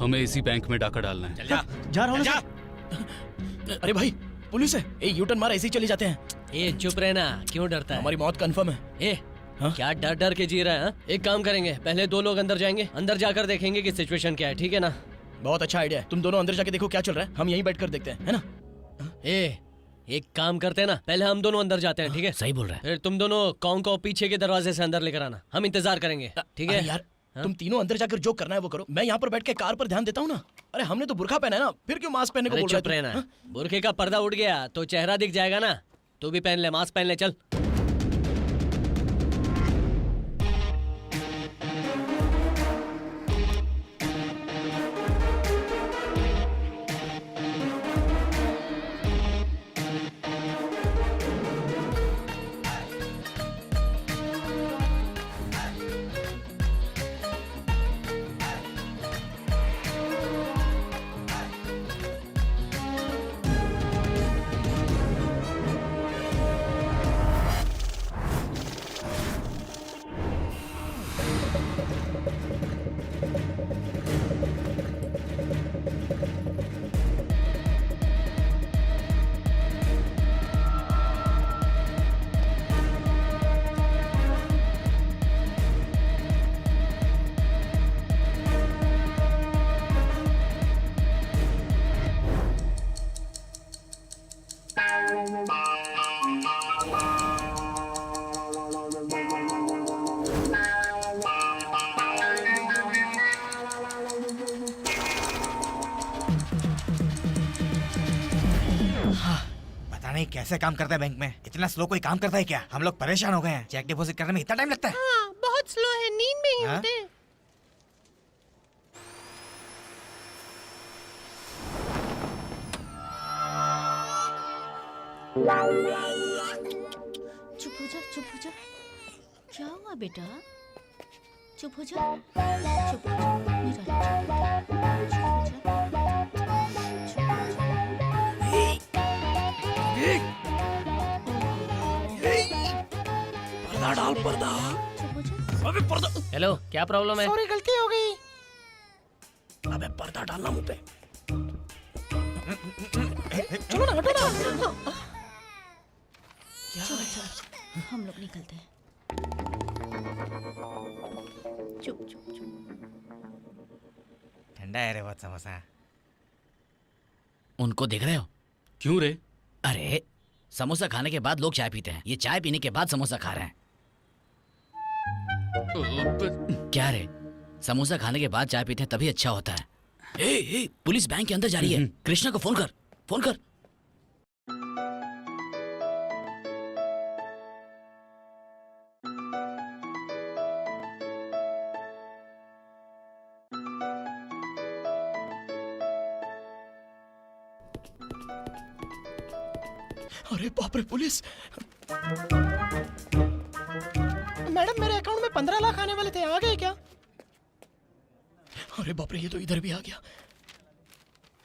हमें इसी बैंक में डाका डालना है। चल जा। जा रहा हूँ जा। अरे भाई पुलिस है, ए यूटर्न मार, ऐसे ही चले जाते हैं। ए चुप रहना, क्यों डरता है? हमारी मौत कंफर्म है। ए हाँ? क्या डर डर के जी रहा है? हाँ? एक काम करेंगे, पहले 2 लोग अंदर जाएंगे, अंदर जाकर देखेंगे कि सिचुएशन क्या है, ठीक है ना? बहुत अच्छा आइडिया है, तुम दोनों अंदर जाके देखो क्या चल रहा है, हम यहीं बैठकर देखते हैं, है ना? ए एक काम करते हैं ना, पहले हम दोनों अंदर जाते हैं, ठीक है? सही बोल रहा है। फिर तुम दोनों कॉन्ग को पीछे के दरवाजे से अंदर लेकर आना, हम इंतजार करेंगे, ठीक अरे है? यार तुम तीनों अंदर जाकर जो करना है वो करो, मैं यहाँ पर बैठ के कार पर ध्यान देता हूँ ना। अरे हमने तो बुर्का पहना है ना, फिर क्यों मास्क पहनने को अरे बोल रहे चुप हो? रहना, बुरखे का पर्दा उठ गया तो चेहरा दिख जाएगा ना। तू भी पहन ले, मास्क पहन ले, चल। पता नहीं कैसे काम करता है बैंक में, इतना स्लो कोई काम करता है क्या? हम लोग परेशान हो गए हैं, चेक डिपॉजिट करने में इतना टाइम लगता है। हाँ, बहुत स्लो है, नींद में ही हाँ? होते हैं। चुप हो जा, चुप हो जा। क्या हुआ बेटा? चुप हो जा, चुप हो जा, मेरा चुप हो पर्दा डाल, पर्दा। जा। अबे पर्दा, हेलो, क्या प्रॉब्लम है? सॉरी, गलती हो गई। अबे पर्दा डालना मुंह पे। चलो ना, हटो ना। चलो चलो, हम लोग निकलते हैं। चुप चुप चुप। ठंडा है रे बहुत समोसा। उनको देख रहे हो? क्यों रे? अरे समोसा खाने के बाद लोग चाय पीते हैं, ये चाय पीने के बाद समोसा खा रहे हैं। क्या रे, समोसा खाने के बाद चाय पीते हैं तभी अच्छा होता है। ए, पुलिस बैंक के अंदर जा रही है, कृष्णा को फोन कर, फोन कर। अरे बाप रे, पुलिस! मैडम, मेरे अकाउंट में 15 लाख आने वाले थे, आ गए क्या? अरे बाप रे, ये तो इधर भी आ गया।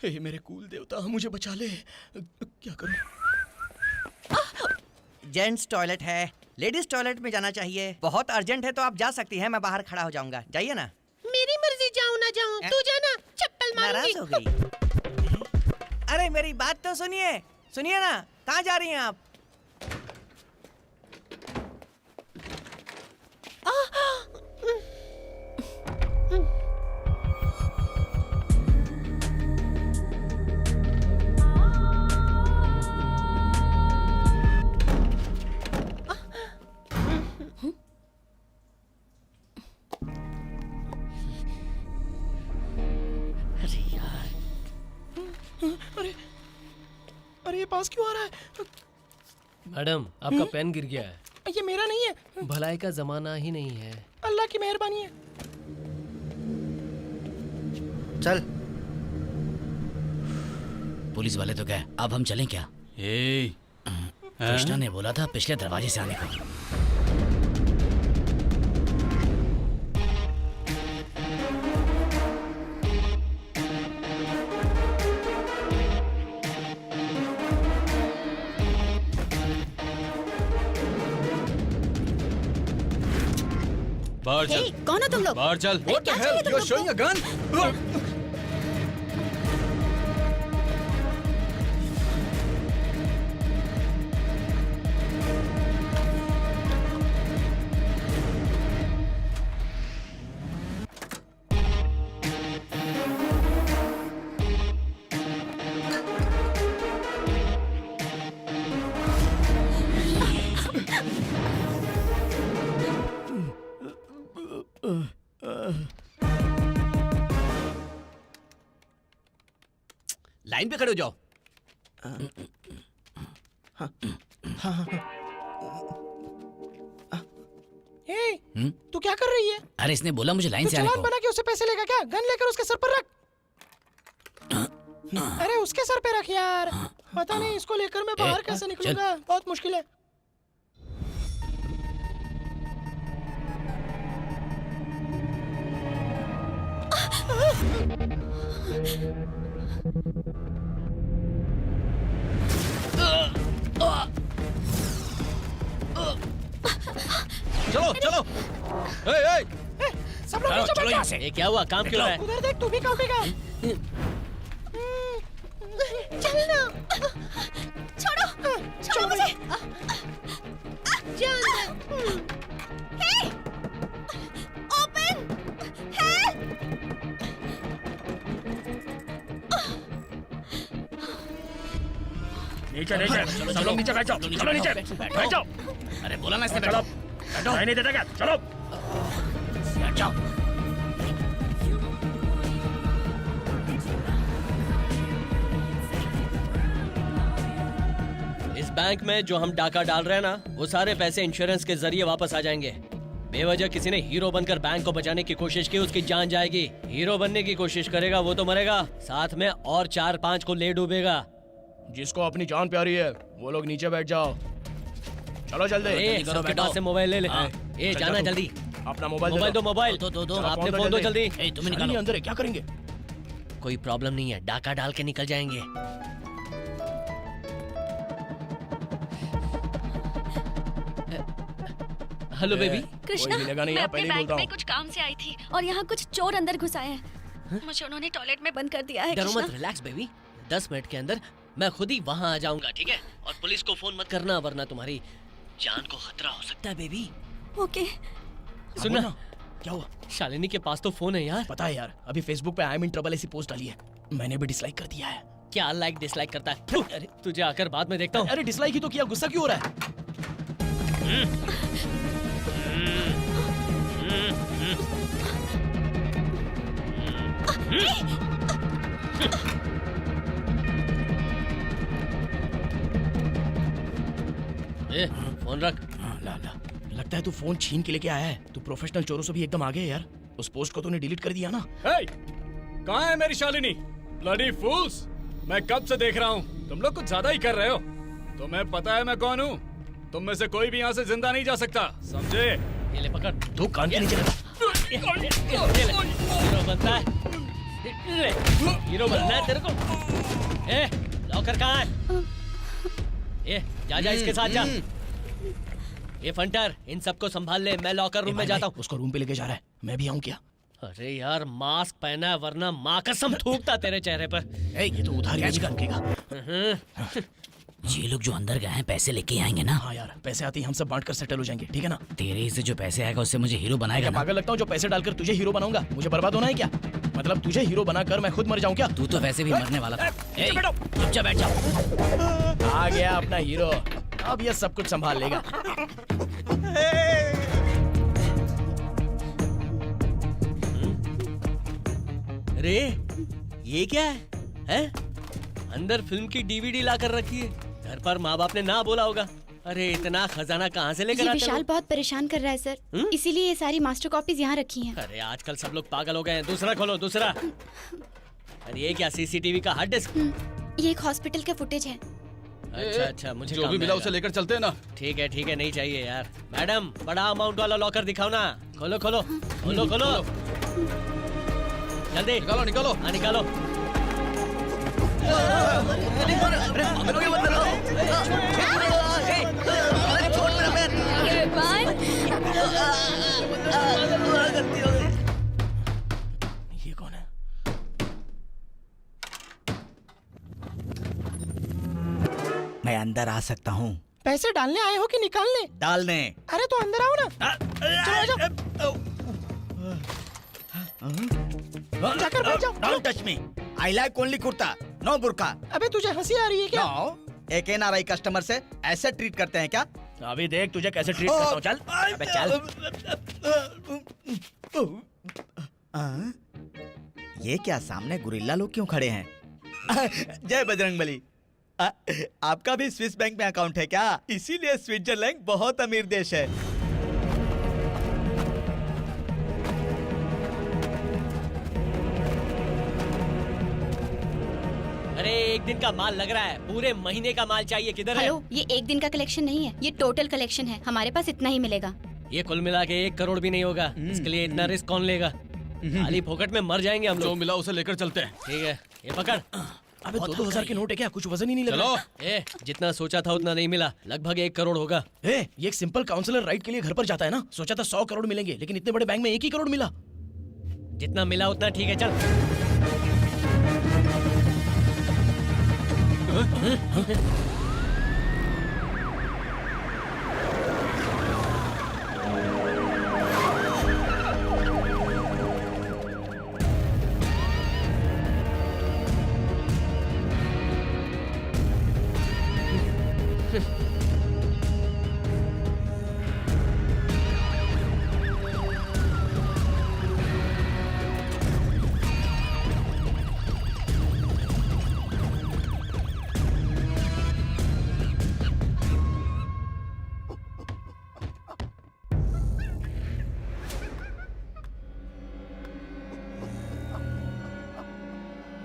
हे मेरे कुल देवता, मुझे बचा ले। क्या करूं? जेंट्स टॉयलेट है, लेडीज टॉयलेट में जाना चाहिए। बहुत अर्जेंट है तो आप जा सकती हैं, मैं बाहर खड़ा हो जाऊंगा, जाइए ना। मेरी मर्जी, जाऊं ना जाऊं, तू जाना, चप्पल मारूंगी। नाराज हो गई। अरे मेरी बात तो सुनिए, सुनिए ना, कहाँ जा रही हैं आप? अरे ये पास क्यों आ रहा है? मैडम, आपका पेन गिर गया है। ये मेरा नहीं है। भलाई का जमाना ही नहीं है। अल्लाह की मेहरबानी है। चल। पुलिस वाले तो गए, अब हम चलें क्या? ए, कृष्णा ने बोला था पिछले दरवाजे से आने को। बाहर चल, कौन हो तुम लोग? बाहर चल। क्या चाहिए तुम लोग को? गन? लाइन पे खड़े हो जाओ। तू क्या कर रही है? अरे इसने बोला मुझे लाइन तू से आने चालान को। बना के उससे पैसे लेगा क्या? गन लेकर उसके सर पर रख। अरे उसके सर पे रख यार। पता नहीं इसको लेकर मैं बाहर कैसे निकलूंगा, बहुत मुश्किल है। चलो चलो। ए, सब लोग नीचे बैठ जाओ। ये क्या हुआ? काम क्यों है? उधर देख, तू भी कांपेगा। चल ना, छोड़ो छोड़ो मुझे। चल हे, ओपन, हेल्प। नीचे नीचे सब लोग नीचे बैठ जाओ, चलो नीचे बैठ जाओ। अरे बोला ना इसने चलो बैठो। नहीं देता क्या? चलो बैठ जाओ। इस बैंक में जो हम डाका डाल रहे हैं ना, वो सारे पैसे इंश्योरेंस के जरिए वापस आ जाएंगे। बेवजह किसी ने हीरो बनकर बैंक को बचाने की कोशिश की, उसकी जान जाएगी। हीरो बनने की कोशिश करेगा वो तो मरेगा, साथ में और 4-5 को ले डूबेगा। जिसको अपनी जान प्यारी है वो लोग नीचे बैठ जाओ। चलो जल्दी। ए, सबके पास से मोबाइल ले ले। ए, चल जाना जा तू। जल्दी। अपना मोबाइल मोबाइल दो, मोबाइल दो। आपने फोन दो जल्दी। ए, तुम्हें निकालो। निकालो। अंदर है, क्या करेंगे? कोई प्रॉब्लम नहीं है, डाका डाल के निकल जाएंगे। Hello baby. कृष्णा, मिलेगा नहीं, मैं यहाँ अपने पहले ही बैंक बोलता में हूँ। कुछ काम से आई थी और यहाँ कुछ चोर अंदर घुस आए हैं। मुझे उन्होंने टॉयलेट में बंद कर दिया है। डरो मत, कृष्णा, रिलैक्स बेबी। 10 मिनट के अंदर मैं खुद ही वहाँ आ जाऊंगा, ठीक है? और पुलिस को फोन मत करना, वरना तुम्हारी जान को खतरा हो सकता है बेबी। ओके। सुनना, क्या हुआ? शालिनी के पास तो फोन है यार। पता है यार, अभी फेसबुक पे आई एम इन ट्रबल ऐसी पोस्ट डाली है, मैंने भी डिसलाइक कर दिया है। क्या लाइक डिसलाइक करता है? अरे तुझे आकर बाद में देखता हूँ। अरे डिसलाइक ही तो किया, गुस्सा क्यों हो रहा है? ए, फोन रख। ला लगता है तू फोन छीन के लेके आया है। तू प्रोफेशनल चोरों से भी एकदम आगे है यार। उस पोस्ट को तूने डिलीट कर दिया ना? कहाँ है मेरी शालिनी? ब्लडी फूल्स! मैं कब से देख रहा हूँ, तुम लोग कुछ ज्यादा ही कर रहे हो। तुम्हें पता है मैं कौन हूँ? तुम में से कोई भी यहाँ से जिंदा नहीं जा सकता, समझे? ये ले पकड़। तू कान के नीचे लगा। हीरो बनता है, हीरो बनना है तेरे को। ए, लॉकर कहाँ है? ए, जा इसके साथ जा। ये फंटर, इन सबको संभाल ले, मैं लॉकर रूम में जाता हूँ। उसको रूम पे लेके जा रहा है, मैं भी आऊँ क्या? अरे यार, मास्क पहना है वरना माँ कसम थूकता तेरे चेहरे पर। ये तो उधार ही रुकेगा। ये लोग जो अंदर गए हैं पैसे लेके आएंगे ना? हाँ यार, पैसे आते ही हम सब बांट कर सेटल हो जाएंगे, ठीक है ना? तेरे से जो पैसे आएगा उससे मुझे हीरो बनाएगा क्या ना? पागल लगता हूँ जो पैसे डालकर तुझे हीरो बनाऊंगा? मुझे बर्बाद होना है क्या? मतलब तुझे हीरो बनाकर मैं खुद मर जाऊँ क्या? तू तो वैसे भी मरने वाला था। ए, चुपचाप बैठ जाओ। आ गया अपना हीरो, अब ये सब कुछ संभाल लेगा। अरे ये क्या है? अंदर फिल्म की डीवीडी ला कर रखी है। घर पर माँ बाप ने ना बोला होगा। अरे इतना खजाना कहाँ से लेकर ये आते विशाल हो? बहुत परेशान कर रहा है सर, इसीलिए ये सारी मास्टर कॉपीज यहाँ रखी हैं। अरे आजकल सब लोग पागल हो गए हैं। दूसरा खोलो, दूसरा। अरे ये क्या, सीसीटीवी का हार्ड डिस्क? ये एक हॉस्पिटल का फुटेज है। अच्छा, मुझे जो काम भी में मिला आएगा। उसे लेकर चलते हैं ना। ठीक है, नहीं चाहिए यार। मैडम, बड़ा अमाउंट वाला लॉकर दिखाओ ना। खोलो खोलो खोलो खोलो, जल्दी निकालो। हाँ, निकालो। ये कौन है? मैं अंदर आ सकता हूँ? पैसे डालने आए हो कि निकालने? डालने। अरे तो अंदर आओ ना। चलो जाकर बैठ जाओ। Don't touch me. I like only kurta, no बुर्का। अबे तुझे हंसी आ रही है क्या? No. एक NRI कस्टमर से ऐसे ट्रीट करते हैं क्या? अभी देख तुझे कैसे ट्रीट करता हूँ। चल अबे चल। ये क्या, सामने गुरिल्ला लोग क्यों खड़े हैं? जय बजरंगबली। आपका भी स्विस बैंक में अकाउंट है क्या? इसीलिए स्विट्जरलैंड बहुत अमीर देश है। अरे एक दिन का माल लग रहा है, पूरे महीने का माल चाहिए, किधर है? हेलो, ये एक दिन का कलेक्शन नहीं है, ये टोटल कलेक्शन है। हमारे पास इतना ही मिलेगा। ये कुल मिला के 1 करोड़ भी नहीं होगा। इसके लिए इतना रिस्क कौन लेगा? खाली फोकट में मर जाएंगे हम जो लोग। मिला उसे लेकर चलते हैं। ठीक है, ये पकड़। अबे 2-2 हजार के नोट है क्या? कुछ वजन ही नहीं लग चलो। रहा। ए, जितना सोचा था उतना नहीं मिला, लगभग 1 करोड़ होगा। ये एक सिंपल काउंसलर राइड के लिए घर पर जाता है ना, सोचा था 100 करोड़ मिलेंगे, लेकिन इतने बड़े बैंक में 1 ही करोड़ मिला। जितना मिला उतना ठीक है, चल।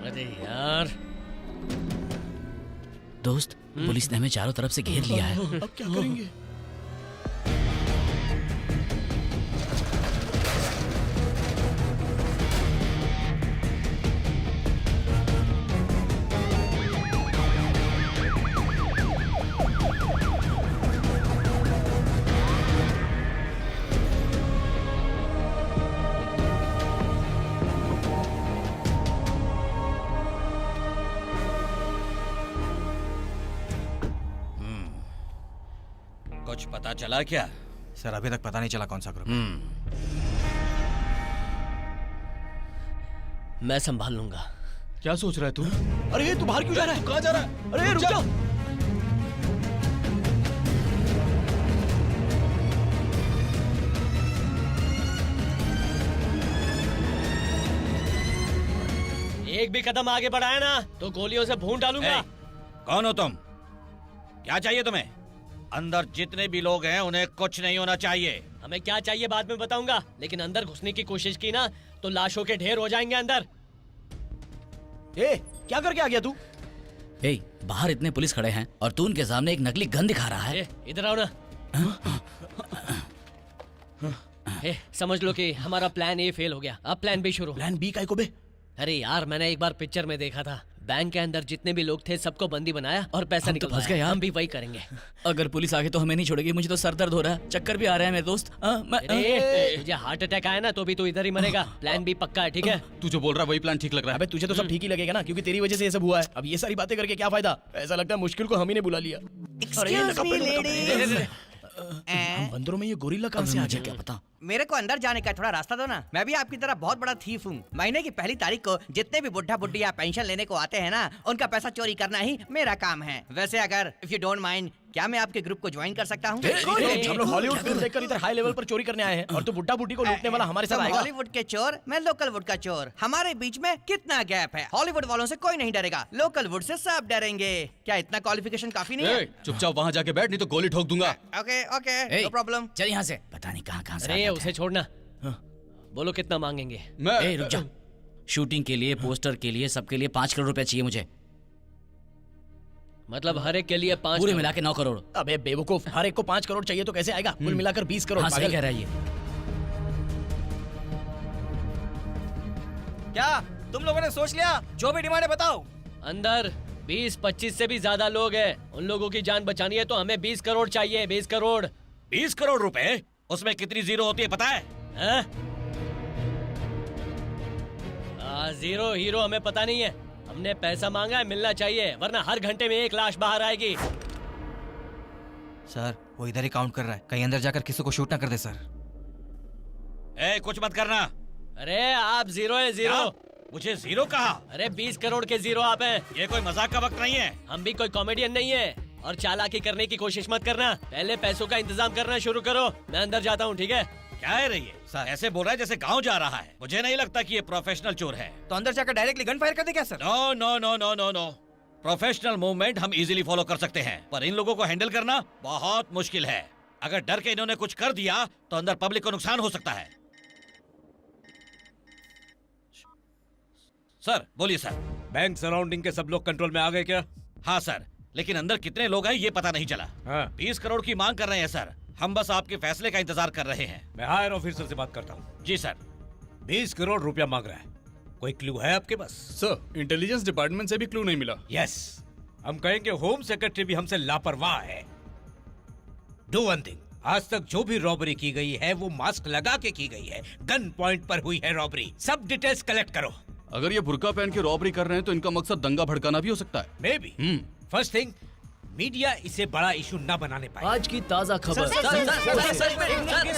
अरे यार, दोस्त, पुलिस ने हमें चारों तरफ से घेर लिया है। अब क्या करेंगे? कुछ पता चला क्या? सर अभी तक पता नहीं चला कौन सा ग्रुप। मैं संभाल लूंगा। क्या सोच रहा है तू? अरे ये तू बाहर क्यों जा रहा है? कहाँ जा रहा है? अरे रुक जा। एक भी कदम आगे बढ़ाया ना तो गोलियों से भून डालूंगा। कौन हो तुम? क्या चाहिए तुम्हें? अंदर जितने भी लोग हैं उन्हें कुछ नहीं होना चाहिए। हमें क्या चाहिए बाद में बताऊंगा, लेकिन अंदर घुसने की कोशिश की ना तो लाशों के ढेर हो जाएंगे अंदर। ए, क्या करके आ गया तू? ए, बाहर इतने पुलिस खड़े हैं और तू उनके सामने एक नकली गन दिखा रहा है। ए, इधर आओ ना। ए, समझ लो कि हमारा प्लान ए फेल हो गया, अब प्लान बी शुरू। प्लान बी काय को बे? अरे यार, मैंने एक बार पिक्चर में देखा था, बैंक के अंदर जितने भी लोग थे सबको बंदी बनाया और पैसा हम तो निकलवाया। फंस गए यार। हम भी वही करेंगे। अगर पुलिस आगे तो हमें नहीं छोड़ेगी। मुझे तो सर दर्द हो रहा है, चक्कर भी आ रहा है मेरे दोस्त। अरे तुझे हार्ट अटैक आया ना तो भी तू इधर ही मरेगा। प्लान बी पक्का है, ठीक है? तू जो बोल रहा है वही प्लान ठीक लग रहा है। अबे तुझे तो सब ठीक ही लगेगा ना, क्योंकि तेरी वजह से ये सब हुआ है। अब ये सारी बातें करके क्या फायदा? ऐसा लगता है मुश्किल को हम ही ने बुला लिया। Excuse me, ladies. हम बंदरों में ये गोरिल्ला कहाँ से आ गया? क्या पता। मेरे को अंदर जाने का थोड़ा रास्ता दो ना। मैं भी आपकी तरह बहुत बड़ा थीफ हूँ। महीने की पहली तारीख को जितने भी बुढ़ा बुढ़िया पेंशन लेने को आते हैं ना, उनका पैसा चोरी करना ही मेरा काम है। वैसे अगर इफ यू डोंट माइंड, क्या मैं आपके ग्रुप को ज्वाइन कर सकता हूँ? हम लोग हॉलीवुड फिल्म देखकर इधर हाई लेवल पर चोरी करने आए हैं और तू बुड्ढा बुड्ढी को लूटने वाला हमारे साथ आएगा? हॉलीवुड के चोर, मैं लोकल वुड का चोर। हमारे बीच में कितना गैप है। हॉलीवुड वालों से कोई नहीं डरेगा, लोकल वुड से सब डरेंगे। क्या इतना क्वालिफिकेशन काफी नहीं है? चुपचाप वहाँ जाके बैठ, नहीं तो गोली ठोक दूंगा। ओके ओके, ए, नो प्रॉब्लम। चल यहाँ से। पता नहीं कहाँ से अरे आ जाते उसे छोड़ना। बोलो कितना मांगेंगे? मैं हैं। ए, रुक जा। शूटिंग के लिए, पोस्टर के लिए, सबके लिए 5 करोड़ रुपए चाहिए मुझे। मतलब हर एक के लिए 5 पूरे मिला के 9 करोड़। अबे बेवकूफ, हर एक को 5 करोड़ चाहिए तो कैसे आएगा? कुल मिलाकर 20 करोड़। हाँ, सही पागल। कह रहा है ये। क्या तुम लोगों ने सोच लिया? जो भी डिमांड है बताओ। अंदर 20-25 से भी ज्यादा लोग हैं। उन लोगों की जान बचानी है तो हमें 20 करोड़ चाहिए। 20 करोड़। 20 करोड़ रुपए? उसमें कितनी जीरो होती है पता है? हैं? जीरो हीरो हमें पता नहीं है। हमने पैसा मांगा है, मिलना चाहिए, वरना हर घंटे में 1 लाश बाहर आएगी। सर वो इधर ही काउंट कर रहा है, कहीं अंदर जाकर किसी को शूट ना कर दे सर। ए, कुछ मत करना। अरे आप जीरो है, जीरो। क्या? मुझे जीरो कहा? अरे 20 करोड़ के जीरो आप हैं। ये कोई मजाक का वक्त नहीं है। हम भी कोई कॉमेडियन नहीं है और चालाकी करने की कोशिश मत करना। पहले पैसों का इंतजाम करना शुरू करो। मैं अंदर जाता हूँ, ठीक है? क्या है रे ये? सर। ऐसे बोल रहा है जैसे गांव जा रहा है। मुझे नहीं लगता कि ये प्रोफेशनल चोर है। तो अंदर जाकर डायरेक्टली गन फायर कर दे क्या sir? No no no no no no. Professional movement हम इजीली फॉलो कर सकते हैं, पर इन लोगों को हैंडल करना बहुत मुश्किल है। अगर डर के इन्होंने कुछ कर दिया तो अंदर पब्लिक को नुकसान हो सकता है। सर बोलिए सर। बैंक सराउंडिंग के सब लोग कंट्रोल में आ गए क्या? हाँ सर, लेकिन अंदर कितने लोग हैं ये पता नहीं चला। हाँ। 20 करोड़ की मांग कर रहे हैं सर। हम बस आपके फैसले का इंतजार कर रहे हैं। मैं हायर ऑफिसर से बात करता हूँ। जी सर। 20 करोड़ रुपया मांग रहा है। कोई क्लू है आपके पास? सर, इंटेलिजेंस डिपार्टमेंट से भी क्लू नहीं मिला। यस, हम कहेंगे होम सेक्रेटरी भी हमसे लापरवाह है। डू वन थिंग, आज तक जो भी रॉबरी की गई है वो मास्क लगा के की गई है। गन पॉइंट पर हुई है रॉबरी। सब डिटेल्स कलेक्ट करो। अगर ये बुर्का पहन के रॉबरी कर रहे हैं तो इनका मकसद दंगा भड़काना भी हो सकता है। May be. First thing, media इसे बड़ा इशू न बनाने पाए। आज की ताज़ा खबर।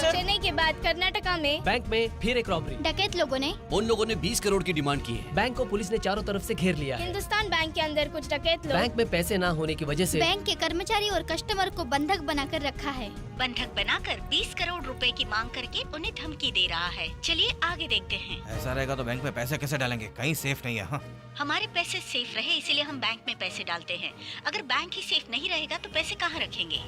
चेन्नई के बाद कर्नाटका में बैंक में फिर एक रॉबरी। डकैत लोगों ने उन लोगों ने 20 करोड़ की डिमांड की है। बैंक को पुलिस ने चारों तरफ से घेर लिया है। हिंदुस्तान बैंक के अंदर कुछ डकैत लोग बैंक में पैसे ना होने की वजह से बैंक के कर्मचारी और कस्टमर को बंधक बनाकर रखा है। बंधक बनाकर 20 करोड़ रुपए की मांग करके उन्हें धमकी दे रहा है। चलिए आगे देखते हैं। ऐसा रहेगा तो बैंक में पैसे कैसे डालेंगे? कहीं सेफ नहीं है। हाँ। हमारे पैसे सेफ रहे इसीलिए हम बैंक में पैसे डालते हैं। अगर बैंक ही सेफ नहीं रहेगा तो पैसे कहाँ रखेंगे?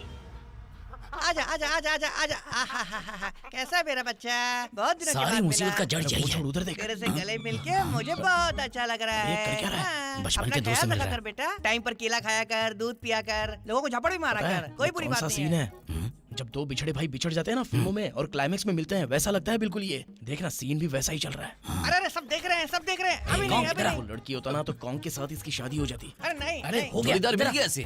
आजा आजा आजा आजा आजा। आहा, कैसा है मेरा बच्चा? बहुत दिनों के सारी बाद मुसीबत मिला। का जड़ यही है। उधर देख। तेरे से गले मिलके मुझे बहुत अच्छा लग रहा है। ये कर क्या रहा है? हाँ, बचपन अपना के दोस्त से ख्याल मिल रखा रहा है। कर बेटा। टाइम पर केला खाया कर, दूध पिया कर, लोगों को झपड़ भी मारा पता है, कर। कोई ये बुरी कौन बात सा नहीं सीन है। है? जब दो बिछड़े भाई बिछड़ जाते हैं ना फिल्मों में और क्लाइमेक्स में मिलते हैं, वैसा लगता है बिल्कुल। ये देखना, सीन भी वैसा ही चल रहा है। अरे अरे, सब देख रहे हैं, सब देख रहे हैं। अभी नहीं, अभी वो नहीं। लड़की होता ना तो कॉन्ग के साथ इसकी शादी हो जाती। अरे नहीं, अरे नहीं। हो गया। खरीदार मिल इधर आ। गया इसे।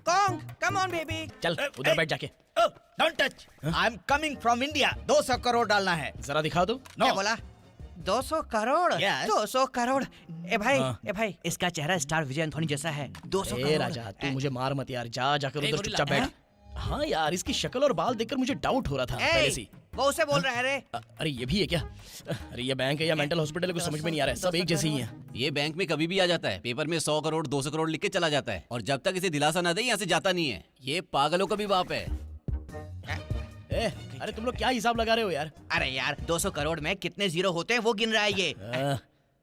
Kong, come on baby. चल उधर बैठ जाके। Don't touch. I am coming from India. 200 crore डालना है। जरा दिखा दो। क्या बोला? 200 करोड़? Yes. 200 करोड़? ए भाई, हाँ। ए भाई, इसका चेहरा स्टार विजय एंथोनी जैसा है। 200 ए करोड़। राजा, तू मुझे मार मत यार। जा जाकर ए, उधर गोरिल्ला, चुपचाप बैठ। हाँ यार, इसकी शक्ल और बाल देखकर मुझे डाउट हो रहा था पहले से ही। वो उसे बोल रहा है रे। अरे ये भी है क्या? अरे ये बैंक है या मेंटल हॉस्पिटल है, कुछ समझ में नहीं आ रहा है। सब एक जैसे ही हैं। ये बैंक में कभी भी आ जाता है। पेपर में 100 करोड़ 200 करोड़ लिख के चला जाता है, और जब तक इसे दिलासा ना दे यहाँ से जाता नहीं है। ये पागलों का भी बाप है। ए, अरे तुम लोग क्या हिसाब लगा रहे हो यार? अरे यार, 200 करोड़ में कितने जीरो होते हैं वो गिन रहा है ये।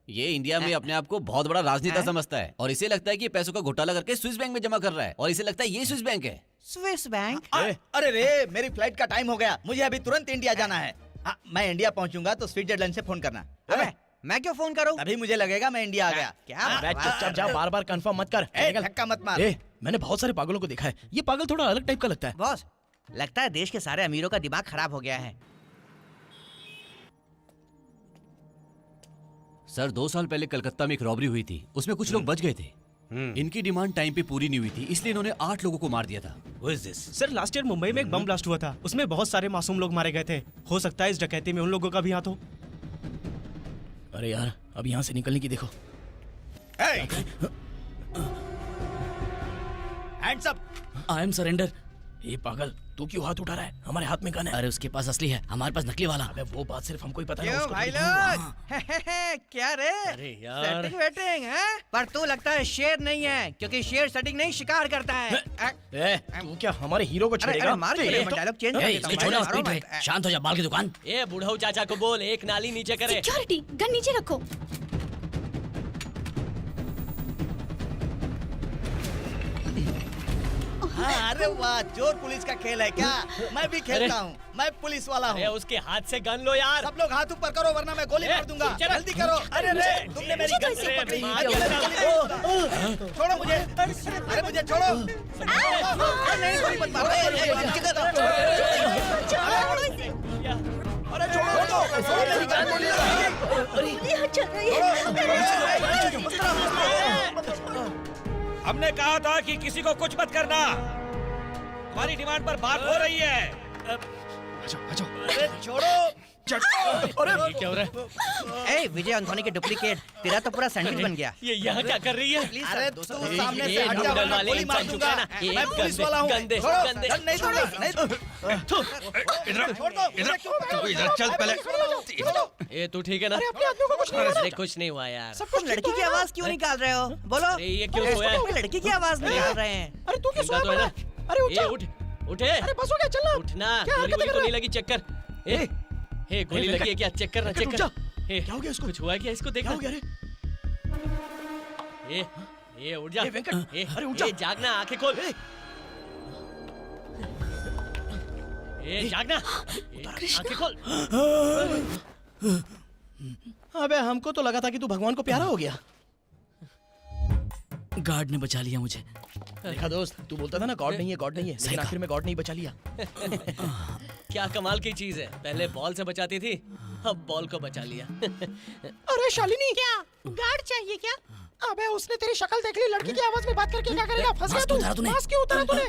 ये इंडिया में अपने आप को बहुत बड़ा राजनेता समझता है, और इसे लगता है कि ये पैसों का घोटाला करके स्विस बैंक में जमा कर रहा है, और इसे लगता है ये स्विस बैंक है। Swiss bank? अरे रे, मेरी फ्लाइट का टाइम हो गया। मुझे अभी तुरंत इंडिया जाना है। हाँ, मैं इंडिया पहुंचूंगा तो स्विट्जरलैंड से फोन करना। अबे, मैं क्यों फोन करूं? अभी मुझे लगेगा मैं इंडिया आ गया। क्या अबे बात चुपचाप जा, बार बार कंफर्म मत कर। ए, निकल। धक्का मत मार। ए, मैंने बहुत सारे पागलों को देखा है। ये पागल थोड़ा अलग टाइप का लगता है। बॉस, लगता है देश के सारे अमीरों का दिमाग खराब हो गया है। सर 2 साल पहले कलकत्ता में एक रॉबरी हुई थी, उसमें कुछ लोग बच गए थे। इनकी डिमांड टाइम पे पूरी नहीं हुई थी, इसलिए इन्होंने 8 लोगों को मार दिया था। Who is this? Sir last year Mumbai में एक बम ब्लास्ट हुआ था। उसमें बहुत सारे मासूम लोग मारे गए थे। हो सकता है इस डकैती में उन लोगों का भी हाथ हो। अरे यार, अब यहाँ से निकलने की देखो। Hands up. I am surrender. ये पागल, तू क्यों हाथ उठा रहा है? हमारे हाथ में गन है। अरे उसके पास असली है, हमारे पास नकली वाला। अबे वो बात सिर्फ हमको ही पता है। क्यों उसको भाई तो लोग? क्या रे? अरे यार। सेटिंग वेटिंग है? पर तू लगता है शेर नहीं है, क्योंकि शेर सेटिंग नहीं शिकार करता है। ए, तू क्या हमारे हीरो को अरे छेड़ेगा? अरे, मार क्यों? मैं डायलॉग चेंज कर देता हूं। छोड़ो, मारो स्पीड मत। शांत हो जा, बाल की दुकान। ए बुढ़ऊ चाचा को बोल एक नाली नीचे करे। सिक्योरिटी, गन नीचे रखो। हाँ, अरे वाह, चोर पुलिस का खेल है क्या? मैं भी खेलता हूँ। मैं पुलिस वाला अरे हूँ। उसके हाथ से गन लो यार। सब लोग हाथ ऊपर करो वरना मैं गोली मार दूंगा। चलो। जल्दी करो। अरे रे, तुमने मेरी गन से पकड़ी। छोड़ो मुझे। अरे मुझे छोड़ो। नहीं, गोली मत मारो। अरे छोड़ो, छोड़ो मेरी गन। हमने कहा था कि किसी को कुछ मत करना। तुम्हारी डिमांड पर बात हो रही है। अरे छोड़ो। ये क्या हो रहा है? ए विजय एंथोनी के डुप्लीकेट, तेरा तो पूरा सैंडविच बन गया। ये यहाँ क्या कर रही है? प्लीज अरे सर, तू 200 सामने से ये हट जा नूडल वरना वाले गोली मार इंसान दूंगा। चुका है ना। मैं एक पुलिस गंदे- वाला हूँ। गंदे- छोड़ो, गंदे- गन नहीं दूंगा। नहीं छोड़ दो। तू इधर चल पहले। ए तू ठीक है ना? अरे कुछ नहीं हुआ यार। तुम लड़की की आवाज क्यों निकाल रहे हो? बोलो। अरे ये क्यों सोया है? तुम लड़की की आवाज निकाल रहे हैं। अरे तू क्यों जिंदा तो है ना? अरे उठ ए उठ, उठे। अरे बस हो गया, चल ना। उठना। क्या गोली हरकतें वोली कर तो रहा नहीं है? लगी चक्कर? गोली लगी है क्या? चेक करना, चेक रुक कर। जा। क्या हो गया इसको? कुछ हुआ क्या इसको? देखा क्या हो गया रे? उठ जा। वेंकट, अरे उठ जा। जागना, आंखें खोल। जागना, आंखें खोल। अबे हमको तो लगा था कि तू भगवान को प्यारा हो गया। गार्ड ने बचा लिया मुझे। देखा दोस्त, तू बोलता था ना गॉड नहीं है, गॉड नहीं है, लेकिन आखिर में गॉड नहीं बचा लिया। क्या कमाल की चीज है, पहले बॉल से बचाती थी, अब बॉल को बचा लिया। अरे शालिनी, क्या गार्ड चाहिए क्या? अबे उसने तेरी शक्ल देख ली, लड़की की आवाज में बात करके क्या करेगा? फंस गया तू। मास्क क्यों उतारा तूने?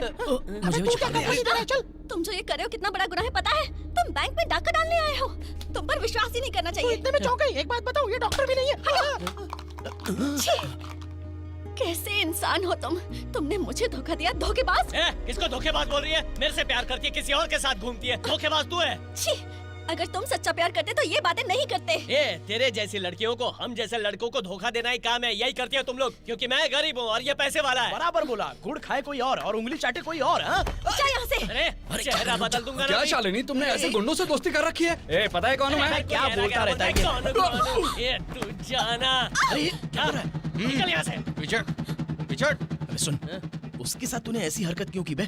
मुझे भी तू क्या छुपा लिया। इधर है, चल। तुम जो ये कर रहे हो कितना बड़ा गुनाह है पता है? तुम बैंक में डाका डालने आए हो। तुम पर विश्वास ही नहीं करना तू चाहिए। इतने में चौंक गई। एक बात बताओ, ये डॉक्टर भी नहीं है। छी! कैसे इंसान हो तुम? तुमने मुझे धोखा दिया, धोखेबाज। किसको धोखेबाज बोल रही है? मेरे से प्यार करती है, किसी और के साथ घूमती है, धोखेबाज तू है। छी! अगर तुम सच्चा प्यार करते तो ये बातें नहीं करते। तेरे जैसी लड़कियों को, हम जैसे लड़कों को धोखा देना ही काम है, यही करती है तुम लोग, क्योंकि मैं गरीब हूँ और ये पैसे वाला है। बराबर बोला, गुड़ खाए कोई और उंगली चाटे कोई और। जा यहाँ से। अरे चेहरा बदल दूंगा ना। क्या शालिनी, तुमने ऐसे गुंडों से दोस्ती कर रखी है? पता है कौन हूँ मैं? क्या बोलता रहता है ये? तू जाना। क्या निकल यहाँ से। पिछड़। अबे सुन, उसके साथ तूने ऐसी हरकत क्यों की बे?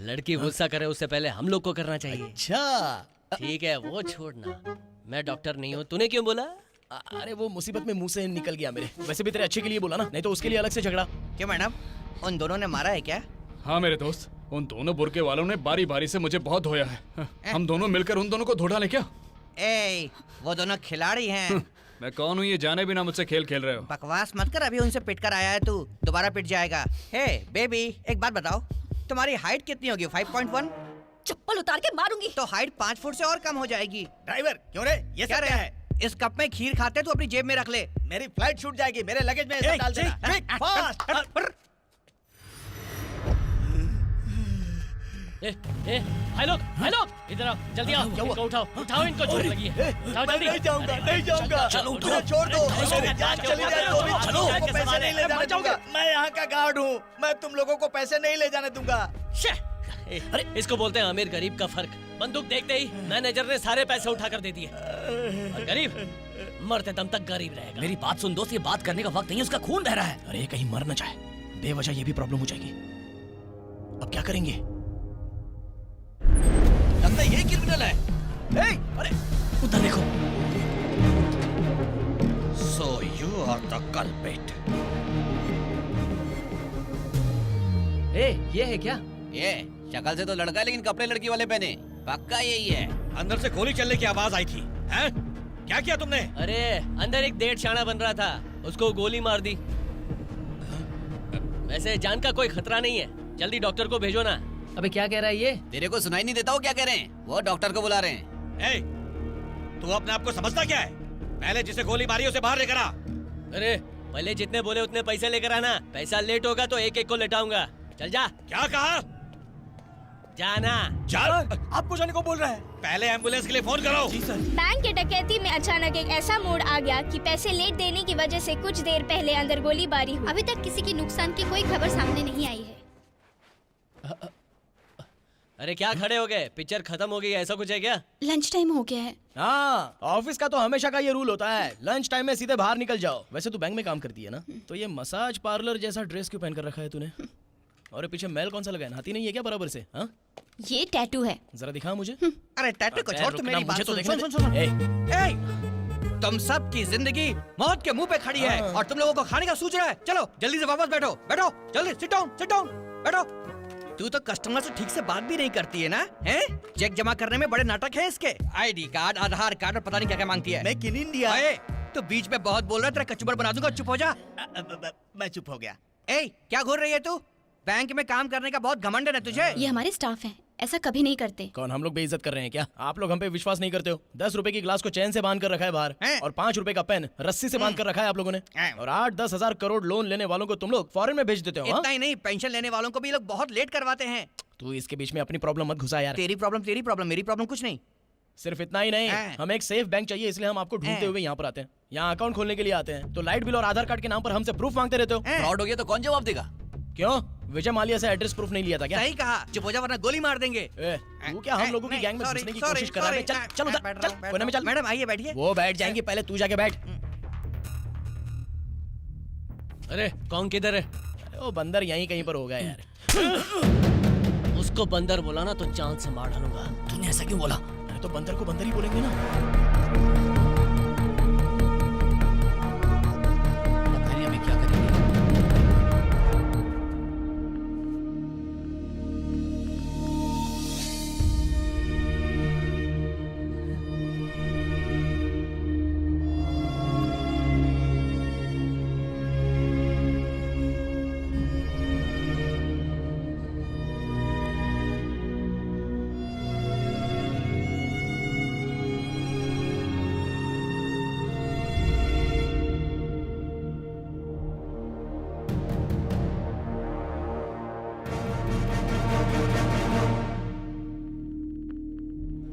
लड़की गुस्सा करे उससे पहले हम लोग को करना चाहिए। अच्छा ठीक है, वो छोड़ना, मैं डॉक्टर नहीं हूँ। तूने क्यों बोला? अरे वो मुसीबत में मुंह से निकल गया मेरे। वैसे भी तेरे अच्छे के लिए बोला ना, नहीं तो उसके लिए अलग से झगड़ा। क्यों मैडम, उन दोनों ने मारा है क्या? हाँ मेरे दोस्त, उन दोनों बुरके वालों ने बारी बारी से मुझे बहुत धोया है। हम दोनों मिलकर उन दोनों को धो डालें क्या? वो दोनों खिलाड़ी हैं। मैं कौन हूँ ये जाने बिना मुझसे खेल खेल रहे हो? बकवास मत कर, अभी उनसे पिट कर आया है तू, दोबारा पिट जाएगा। हे बेबी, एक बात बताओ, तुम्हारी हाइट कितनी होगी? 5.1? चप्पल उतार के मारूंगी। तो हाइट 5 फुट से और कम हो जाएगी। ड्राइवर, क्यों रे? ये क्या सब क्या है? इस कप में खीर खाते तू अपनी जेब में रख ले। मेरी फ्लाइट छूट जाएगी, मेरे लगेज में ये सब डाल देना। Quick, fast. हाय लोग, इधर आओ, जल्दी आओ, इनको उठाओ, इनको चोट लगी है। उठाओ मैं जल्दी। नहीं जाऊंगा, नहीं जाऊंगा। चलो, मुझे छोड़ दो। चलो, मेरी जान चली जाए तो भी चलो, तुम लोगों को पैसे नहीं ले जाने जाओगे। दूंगा। मैं यहाँ का गार्ड हूँ, मैं तुम लोगों को पैसे नहीं ले जाने दूंगा। अरे इसको बोलते हैं अमीर गरीब का फर्क। बंदूक देखते ही मैनेजर ने सारे पैसे उठा कर दे दिए, और गरीब मरते दम तक गरीब रहेगा। मेरी बात सुन दोस्त, ये बात करने का वक्त नहीं है, उसका खून बह रहा है। अरे कहीं मर न जाए, बेवजह ये भी प्रॉब्लम हो जाएगी। अब क्या करेंगे? लगता है ये क्रिमिनल है। अरे उधर देखो। So you are the culprit. ये है क्या? ये शक्ल से तो लड़का है, लेकिन कपड़े लड़की वाले पहने। पक्का यही है। अंदर से गोली चलने की आवाज आई थी। हैं? क्या किया तुमने? अरे अंदर एक डेढ़ शाना बन रहा था, उसको गोली मार दी। वैसे जान का कोई खतरा नहीं है, जल्दी डॉक्टर को भेजो ना। अबे क्या कह रहा है ये? तेरे को सुनाई नहीं देता हो क्या कह रहे हैं? वो डॉक्टर को बुला रहे हैं। ए, तू अपने आप को समझता क्या है? पहले जिसे गोली मारी उसे बाहर लेकर आ। अरे पहले जितने बोले उतने पैसे लेकर आना, पैसा लेट होगा तो एक एक को लेटाऊंगा। चल जा। क्या कहा? जाना। चल। आपको जाने को बोल रहा है। पहले एम्बुलेंस के लिए फोन करो। जी सर। बैंक के डकैती में अचानक एक ऐसा मोड़ आ गया कि पैसे लेट देने की वजह से कुछ देर पहले अंदर गोलीबारी हुई। अभी तक किसी की नुकसान की कोई खबर सामने नहीं आई है। अरे क्या खड़े हो गए? पिक्चर खत्म हो गई, ऐसा कुछ है क्या? लंच टाइम हो गया है। हाँ, ऑफिस का तो हमेशा का ये रूल होता है, लंच टाइम में सीधे बाहर निकल जाओ। वैसे तू बैंक में काम करती है ना, तो ये मसाज पार्लर जैसा ड्रेस क्यों पहन कर रखा है तूने? और पीछे मैल कौन सा लगा है? नाती नहीं है क्या बराबर से? हाँ, ये टैटू है। जरा दिखा मुझे। अरे टैटू को छोड़, तू मेरी बात सुन। तुम सब की जिंदगी मौत के मुंह पे खड़ी है और तुम लोगों को खाने का सूझ रहा है। चलो जल्दी से वापस बैठो, जल्दी सिट डाउन, बैठो। तू तो कस्टमर से ठीक से बात भी नहीं करती है ना? हैं? चेक जमा करने में बड़े नाटक है इसके। आईडी कार्ड, आधार कार्ड और पता नहीं क्या क्या मांगती है। Make in India. तो बीच में बहुत बोल रहा है, तेरा कचूबर बना दूंगा, चुप हो जा। मैं चुप हो गया। क्या घूर रही है तू? बैंक में काम करने का बहुत घमंड है ना तुझे? ये हमारे स्टाफ हैं, ऐसा कभी नहीं करते। कौन हम लोग बेइज्जत कर रहे हैं क्या? आप लोग हम पे विश्वास नहीं करते हो। 10 रुपए की ग्लास को चैन से बांध कर रखा है बाहर, और 5 रुपए का पेन रस्सी से बांध कर रखा है आप लोगों ने। और 8-10 हजार करोड़ लोन लेने वालों को तुम लोग फॉरेन में भेज देते हो। इतना ही नहीं, पेंशन लेने वालों को भी लोग बहुत लेट करवाते हैं। तू इसके बीच में अपनी प्रॉब्लम मत घुसा यार। तेरी प्रॉब्लम, मेरी प्रॉब्लम कुछ नहीं। सिर्फ इतना ही नहीं, हमें एक सेफ बैंक चाहिए, इसलिए हम आपको ढूंढते हुए यहाँ पर आते हैं। यहाँ अकाउंट खोलने के लिए आते हैं, तो लाइट बिल और आधार कार्ड के नाम पर हमसे प्रूफ मांगते रहते हो। फ्रॉड हो गया तो कौन जवाब देगा? क्यों? विजय माल्या से एड्रेस प्रूफ नहीं लिया था क्या? सही कहा, चुप हो जा वरना गोली मार देंगे। ए, तू क्या हम लोगों की गैंग में घुसने की कोशिश कर रहा है? चल चल उधर, चल कोने में चल। मैडम आइए बैठिए। वो बैठ जाएंगे, पहले तू जाके बैठ। अरे कौन किधर है? वो बंदर यहीं कहीं पर होगा यार। उसको बंदर बोला ना तो चांद से मार डालूंगा। तूने ऐसा क्यों बोला? अरे तो बंदर को बंदर ही बोलेंगे ना। पता नहीं हमें क्या करेंगे।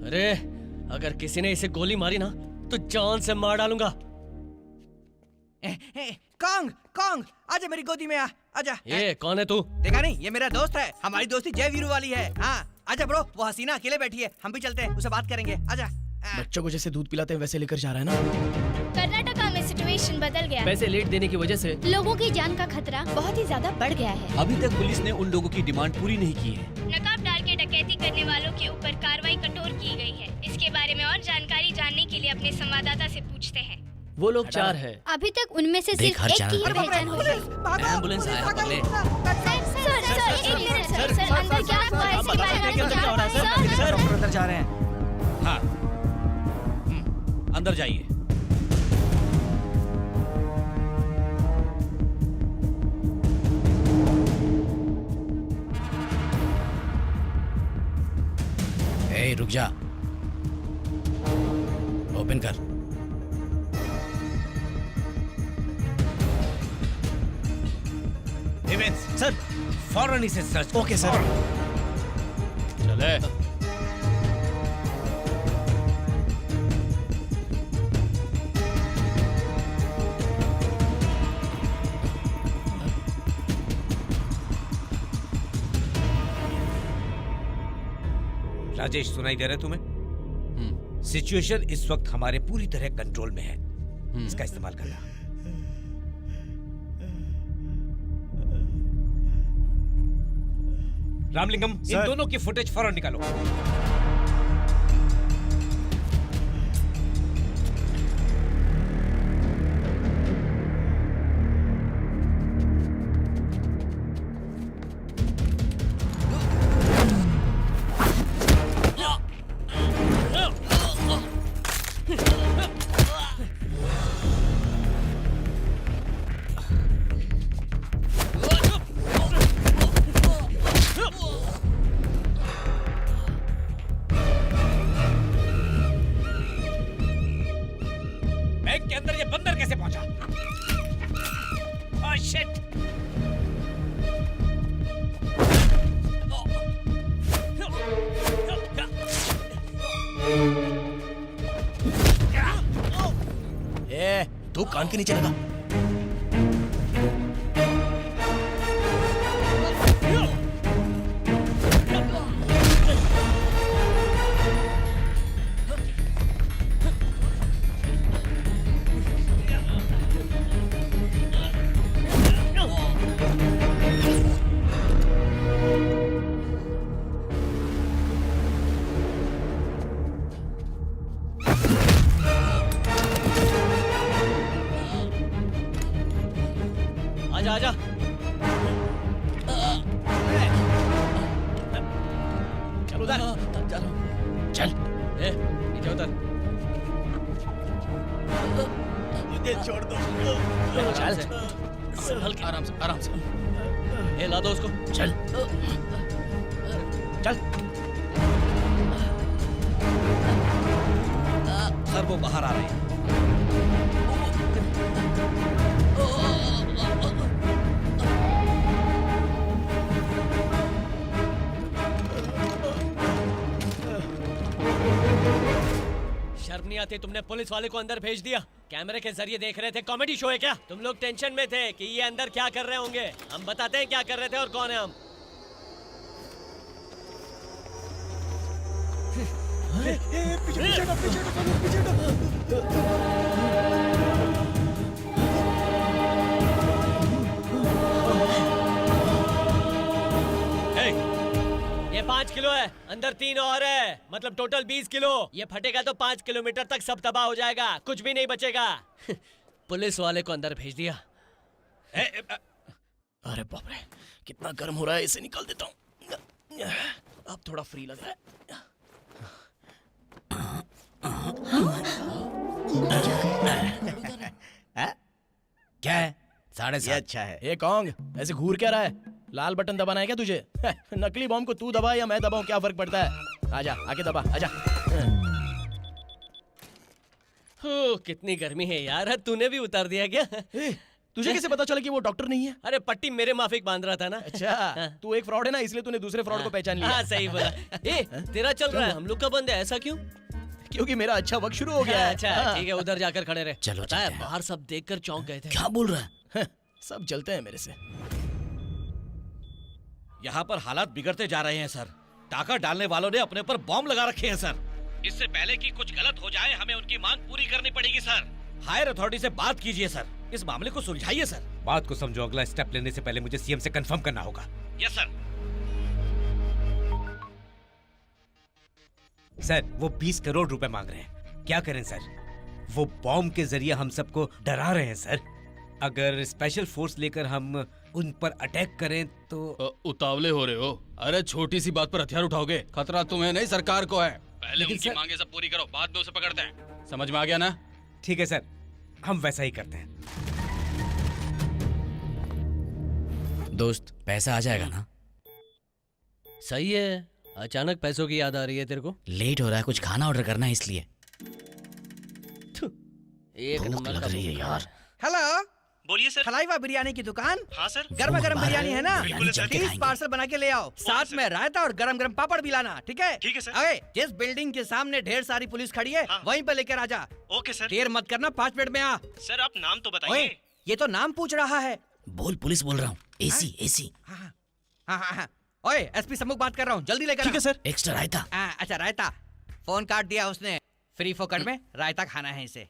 अरे अगर किसी ने इसे गोली मारी ना तो जान से मार डालूंगा। कॉन्ग कॉन्ग आजा मेरी गोदी में आ, आजा। ये कौन है तू? देखा नहीं, ये मेरा दोस्त है। हमारी दोस्ती जय वीरू वाली है। हाँ आजा ब्रो, वो हसीना अकेले बैठी है, हम भी चलते हैं, उससे बात करेंगे। आजा। बच्चों को जैसे दूध पिलाते हैं वैसे लेकर जा रहा है ना। कर्नाटका में सिचुएशन बदल गया। पैसे लेट देने की वजह से लोगों की जान का खतरा बहुत ही ज्यादा बढ़ गया है। अभी तक पुलिस ने उन लोगों की डिमांड पूरी नहीं की है। नकाब डाल के डकैती करने वालों के ऊपर कार्रवाई कठोर की गई है। इसके बारे में और जानकारी जानने के लिए अपने संवाददाता से पूछते हैं। वो लोग 4 है। अभी तक उनमें से देख, सिर्फ हर एक चैनल की ही पर पहचान हुई है। एम्बुलेंस आया, पकड़ ले। सर अंदर क्या हुआ है इसके बारे में सर अंदर जा रहे हैं। हाँ अंदर जाइए। ए, रुक जा। ओपन कर। सर फौरन इसे सर्च। Okay sir. चले। राजेश सुनाई दे रहा है तुम्हें? सिचुएशन इस वक्त हमारे पूरी तरह कंट्रोल में है, इसका इस्तेमाल करना। रामलिंगम, इन दोनों की फुटेज फौरन निकालो। बैंक के अंदर ये बंदर कैसे पहुंचा? Oh shit! ए, तू कान के नीचे लगा। आजा आजा। चल उधर। चल। ए, नीचे उतर। मुझे छोड़ दो। चल। हल्के आराम से, आराम से। ए, ला दो उसको। चल। चल। सर वो बाहर आ रहे हैं। शर्म नहीं आती? तुमने पुलिस वाले को अंदर भेज दिया। कैमरे के जरिए देख रहे थे, कॉमेडी शो है क्या? तुम लोग टेंशन में थे कि ये अंदर क्या कर रहे होंगे। हम बताते हैं क्या कर रहे थे और कौन है हम। ये 5 किलो है, अंदर 3 और है, मतलब टोटल 20 किलो। ये फटेगा तो 5 किलोमीटर तक सब तबाह हो जाएगा, कुछ भी नहीं बचेगा। पुलिस वाले को अंदर भेज दिया। अरे बाप रे, कितना गर्म हो रहा है, इसे निकाल देता हूँ। अब थोड़ा फ्री लग रहा है। क्या है? 7.5 अच्छा है। ए कॉन्ग, ऐसे घूर क्या रहा है? लाल बटन दबाना है क्या तुझे? नकली बॉम्ब को तू दबा या मैं दबाऊं, क्या फर्क पड़ता है? आजा, आके दबा, आजा। कितनी गर्मी है यार, तूने भी उतार दिया क्या? तुझे कैसे पता चला कि वो डॉक्टर नहीं है? अरे पट्टी मेरे माफिक बांध रहा था ना। अच्छा, तू एक फ्रॉड है ना, इसलिए तूने दूसरे फ्रॉड को पहचान लिया। हाँ सही बोला। ए, तेरा चल रहा है, हम लोग का बंद है, ऐसा क्यों? क्योंकि मेरा अच्छा वक्त शुरू हो गया है। अच्छा ठीक है, उधर जाकर खड़े रहे। चलो, पता है, चलते हैं। बाहर सब देखकर चौंक गए थे। क्या बोल रहा है? सब चलते हैं मेरे से। यहाँ पर हालात बिगड़ते जा रहे हैं सर। टाका डालने वालों ने अपने पर बॉम्ब लगा रखे हैं सर। इससे पहले कि कुछ गलत हो जाए, हमें उनकी मांग पूरी करनी पड़ेगी सर। हायर अथॉरिटी से बात कीजिए सर, इस मामले को सुलझाइए सर। बात को समझो, अगला स्टेप लेने से पहले मुझे सीएम से कंफर्म करना होगा। Yes sir. सर, वो 20 करोड़ रुपए मांग रहे हैं। क्या करें सर? वो बॉम्ब के जरिए हम सबको डरा रहे हैं सर। अगर स्पेशल फोर्स लेकर हम उन पर अटैक करें तो उतावले हो रहे हो। अरे छोटी सी बात पर हथियार उठाओगे, खतरा तुम्हें नहीं सरकार को है। पहले उनकी मांगे सब पूरी करो, बाद में उसे पकड़ते हैं। समझ में आ गया ना? ठीक है सर, हम वैसा ही करते हैं। दोस्त, पैसा आ जाएगा ना? सही है, अचानक पैसों की याद आ रही है तेरे को? लेट हो रहा है, कुछ खाना ऑर्डर करना है इसलिए। एक भूख नंबर लग का रही है यार। हेलो, बोलिए सर। खलाईवा बिरयानी की दुकान। हाँ सर। गर्मा गर्म बिरयानी है ना? बिल्कुल सर। 30 पार्सल बना के ले आओ, साथ में रायता और गरम गरम पापड़ भी लाना, ठीक है? ठीक है सर। अरे, जिस बिल्डिंग के सामने ढेर सारी पुलिस खड़ी है, वहीं पे लेकर आ जा। Okay sir. देर मत करना, 5 मिनट में आ। सर आप नाम तो ओए, बताइए। ये तो नाम पूछ रहा है। बोल, पुलिस बोल रहा हूँ। AC AC. हाँ हाँ हाँ। ओए, एसपी सम्मुख बात कर रहा हूँ, जल्दी लेकर। ठीक है सर। एक्स्ट्रा रायता। अच्छा, रायता। फोन काट दिया उसने, फ्री फोकट में रायता खाना है इसे।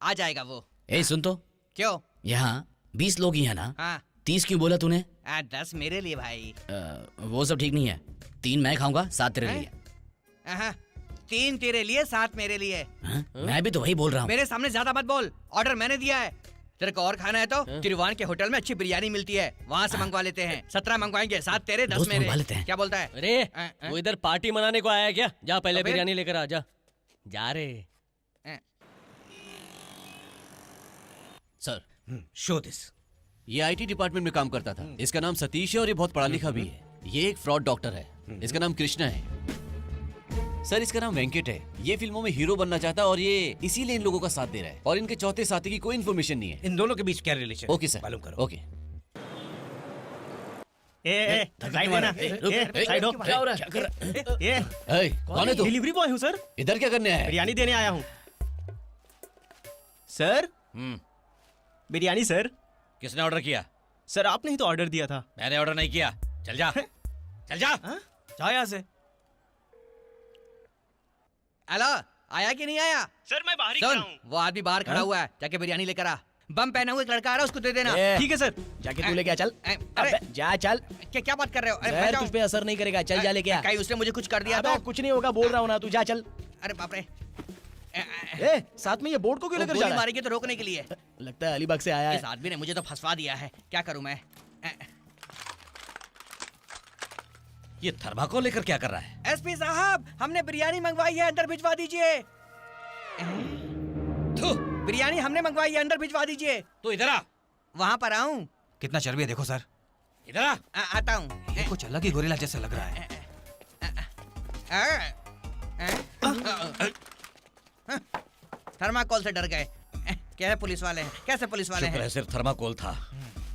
आ जाएगा वो। ए सुन तो, क्यों? यहाँ 20 लोग ही है ना? हाँ 30 क्यों बोला तूने? 10 मेरे लिए भाई। वो सब ठीक नहीं है। 3 मैं खाऊंगा, 7 तेरे लिए। 3 तेरे लिए, 7 मेरे लिए। हाँ? मैं भी तो वही बोल रहा हूँ। मेरे सामने ज्यादा मत बोल, ऑर्डर मैंने दिया है। तेरे को और खाना है तो तिरुवान के होटल में अच्छी बिरयानी मिलती है, वहाँ से मंगवा लेते हैं। 17 मंगवाएंगे, 7 तेरे, 10 दोस्त मेरे। मंगवा लेते हैं। क्या बोलता है? अरे वो इधर पार्टी मनाने को आया है क्या? जा पहले अबे। बिरयानी लेकर आ जा। जा रे सर, शो दिस। ये आईटी डिपार्टमेंट में काम करता था। इसका नाम सतीश है और ये बहुत पढ़ा लिखा भी है। ये एक फ्रॉड डॉक्टर है। इसका नाम कृष्णा है। सर, इसका नाम वेंकट है। ये फिल्मों में हीरो बनना चाहता है और ये इसीलिए इन लोगों का साथ दे रहा है। और इनके चौथे साथी की कोई इन्फॉर्मेशन नहीं है। इन दोनों के बीच क्या रिलेशन? ओके सर, मालूम करो। ओके। साइड देना। साइड हो। क्या हो रहा है? क्या कर रहा है? कौन है तू? डिलीवरी बॉय हूँ सर, इधर क्या करने आया है? बिरयानी देने आया हूँ सर। बिरयानी सर। किसने ऑर्डर किया? सर आपने ही तो ऑर्डर दिया था। मैंने ऑर्डर नहीं किया। चल जा, चल जा। जाओ यहाँ से। हेलो, आया कि नहीं आया? सर मैं बाहर ही सुन, खड़ा हूँ। वो आदमी बाहर खड़ा हुआ है, जाके बिरयानी लेकर आ। बम पहना हुआ एक लड़का आ रहा है, उसको दे देना। ठीक है सर। जाके तू लेके आ, चल। अरे अबे, जा चल। क्या बात कर रहे हो? अरे, मैं जहर जाऊं? तुझ पे असर नहीं करेगा, चल जा लेके आ। कहीं उसने मुझे कुछ कर दिया अबे, तो? कुछ नहीं होगा, बोल रहा हूँ ना, तू जा चल। अरे बाप रे। ए, साथ में ये बोर्ड को क्यों लेकर जा गोली रहा है? मारेंगे तो रोकने के लिए। लगता है अलीबाग से आया इस है। आदमी ने मुझे तो फंसवा दिया है, क्या करूं मैं? ये थर्माकोल लेकर क्या कर रहा है? एसपी साहब, हमने बिरयानी मंगवाई है, अंदर भिजवा दीजिए। बिरयानी हमने मंगवाई है, अंदर भिजवा दीजिए। तू इधर आ। वहाँ पर आऊं? कितना चर्बी है देखो सर। इधर आ। आता हूँ। कुछ अलग ही गोरिल्ला जैसा लग रहा है। थर्माकोल से डर गए। क्या है, पुलिस वाले हैं? कैसे पुलिस वाले शुक्र हैं? है सिर्फ थर्माकोल था।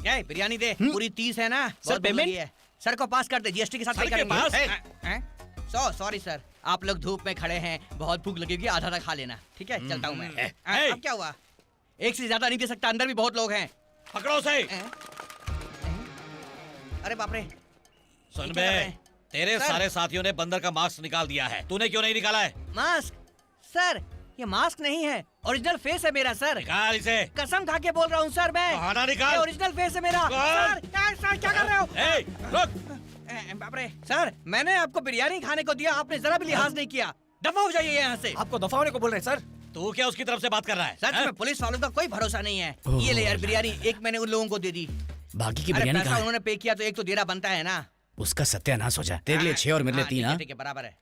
क्या है, बिरयानी दे। पूरी 30 है ना? बहुत पेमेंट? भूल गई है। सर को पास कर दे, जीएसटी के साथ पे सर के पास? करेंगे। सॉरी सर, आप लोग धूप में खड़े हैं, बहुत भूख लगेगी, आधा खा लेना। ठीक है, चलता हूँ मैं। अब क्या हुआ? एक से ज्यादा नहीं दे सकता, अंदर भी बहुत लोग हैं। पकड़ो उसे। अरे बाप रे। सुन ये क्या कर रहे बे, हैं? तेरे सर। सारे साथियों ने बंदर का मास्क निकाल दिया है, तूने क्यों नहीं निकाला है? मास्क? सर ये मास्क नहीं है, ओरिजिनल फेस है मेरा सर। निकाल इसे। कसम खा के बोल रहा हूँ सर मैं। बहाना निकाल। ये ओरिजिनल फेस है मेरा। निकाल। सर क्या कर रहे हो? ए, रुक। बाप रे। सर मैंने आपको बिरयानी खाने को दिया, आपने जरा भी लिहाज नहीं किया। दफा हो जाइए यहाँ से। आपको दफा होने को बोल रहे हैं सर। तू क्या उसकी तरफ से बात कर रहा है? सच में पुलिस वालों का कोई भरोसा नहीं है। ये ले यार बिरयानी, एक मैंने उन लोगों को दे दी। बाकी की अरे बिरयानी पैसा कहाँ है? उन्होंने पे किया तो एक तो देना बनता है ना। उसका सत्यानाश हो जाए। तेरे लिए 6 और मेरे लिए 3। हाँ ठीक है बराबर है।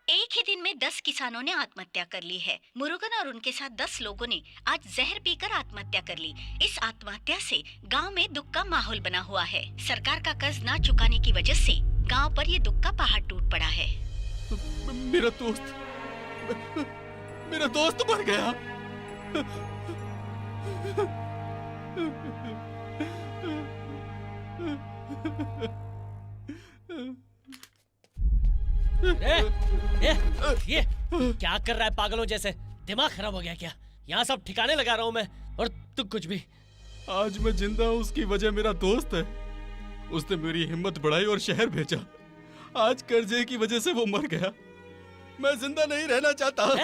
एक ही दिन में 10 किसानों ने आत्महत्या कर ली है। मुरुगन और उनके साथ 10 लोगों ने आज जहर पीकर आत्महत्या कर ली। इस आत्महत्या से गांव में दुख का माहौल बना हुआ है। सरकार का कर्ज ना चुकाने की वजह से गांव पर ये दुख का पहाड़ टूट पड़ा है। मेरा दोस्त मर गया। ये क्या कर रहा है पागलों जैसे? दिमाग खराब हो गया क्या? यहाँ सब ठिकाने लगा रहा हूँ मैं और तू कुछ भी। आज मैं जिंदा हूँ उसकी वजह मेरा दोस्त है। उसने मेरी हिम्मत बढ़ाई और शहर भेजा। आज कर्जे की वजह से वो मर गया। मैं जिंदा नहीं रहना चाहता।